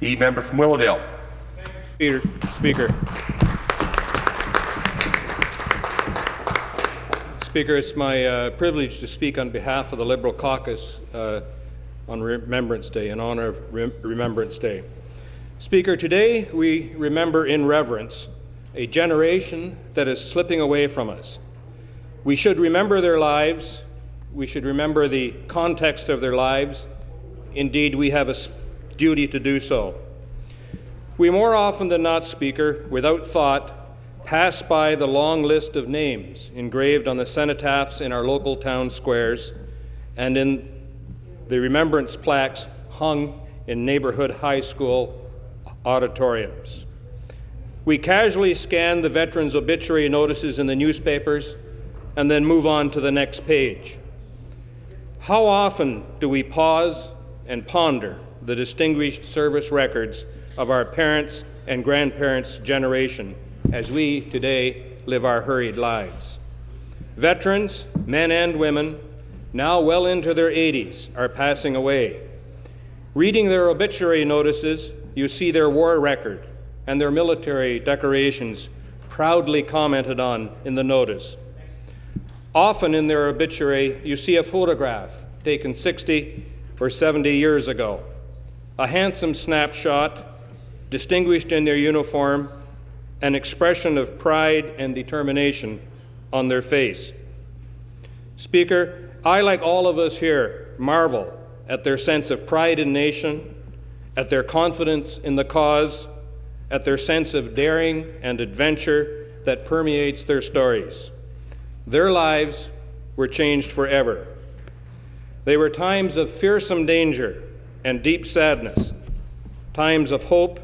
The member from Willowdale. Speaker, it's my privilege to speak on behalf of the Liberal caucus on Remembrance Day, in honor of Remembrance Day. Speaker, today we remember in reverence a generation that is slipping away from us. We should remember their lives. We should remember the context of their lives. Indeed, we have a duty to do so. We more often than not, Speaker, without thought, pass by the long list of names engraved on the cenotaphs in our local town squares and in the remembrance plaques hung in neighborhood high school auditoriums. We casually scan the veterans' obituary notices in the newspapers and then move on to the next page. How often do we pause and ponder the distinguished service records of our parents' and grandparents' generation as we today live our hurried lives? Veterans, men and women, now well into their 80s, are passing away. Reading their obituary notices, you see their war record and their military decorations proudly commented on in the notice. Often in their obituary, you see a photograph taken 60 or 70 years ago, a handsome snapshot, distinguished in their uniform, an expression of pride and determination on their face. Speaker, I, like all of us here, marvel at their sense of pride in nation, at their confidence in the cause, at their sense of daring and adventure that permeates their stories. Their lives were changed forever. They were times of fearsome danger and deep sadness, times of hope,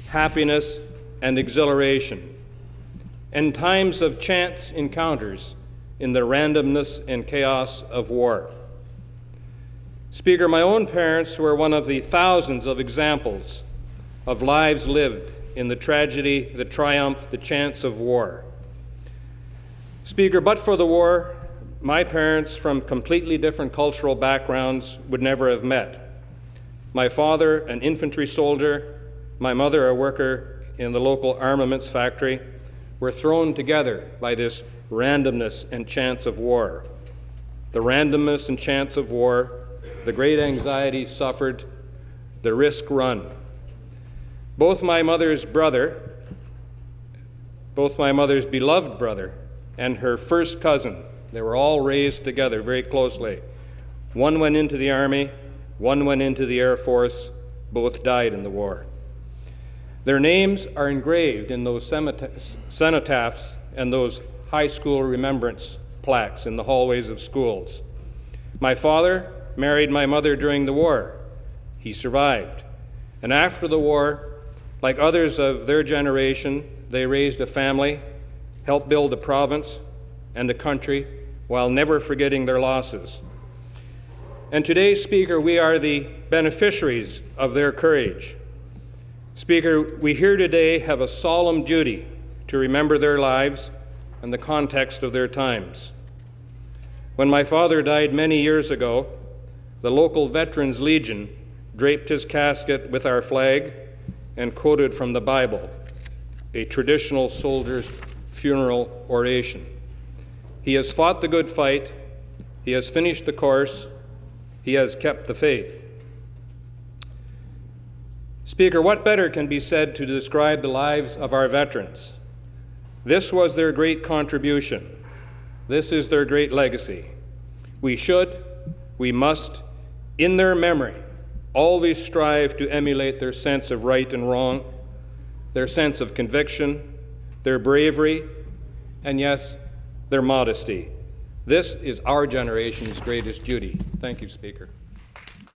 happiness, and exhilaration, and times of chance encounters in the randomness and chaos of war. Speaker, my own parents were one of the thousands of examples of lives lived in the tragedy, the triumph, the chance of war. Speaker, but for the war, my parents from completely different cultural backgrounds would never have met. My father, an infantry soldier, my mother, a worker in the local armaments factory, were thrown together by this randomness and chance of war. The randomness and chance of war, the great anxiety suffered, the risk run. Both my mother's beloved brother, and her first cousin, they were all raised together very closely. One went into the Army, one went into the Air Force, both died in the war. Their names are engraved in those cenotaphs and those high school remembrance plaques in the hallways of schools. My father married my mother during the war. He survived. And after the war, like others of their generation, they raised a family, helped build a province and a country while never forgetting their losses. And today, Speaker, we are the beneficiaries of their courage. Speaker, we here today have a solemn duty to remember their lives and the context of their times. When my father died many years ago, the local Veterans Legion draped his casket with our flag and quoted from the Bible, a traditional soldier's funeral oration. He has fought the good fight, he has finished the course, he has kept the faith. Speaker, what better can be said to describe the lives of our veterans? This was their great contribution. This is their great legacy. We should, we must, in their memory, always strive to emulate their sense of right and wrong, their sense of conviction, their bravery, and yes, their modesty. This is our generation's greatest duty. Thank you, Speaker.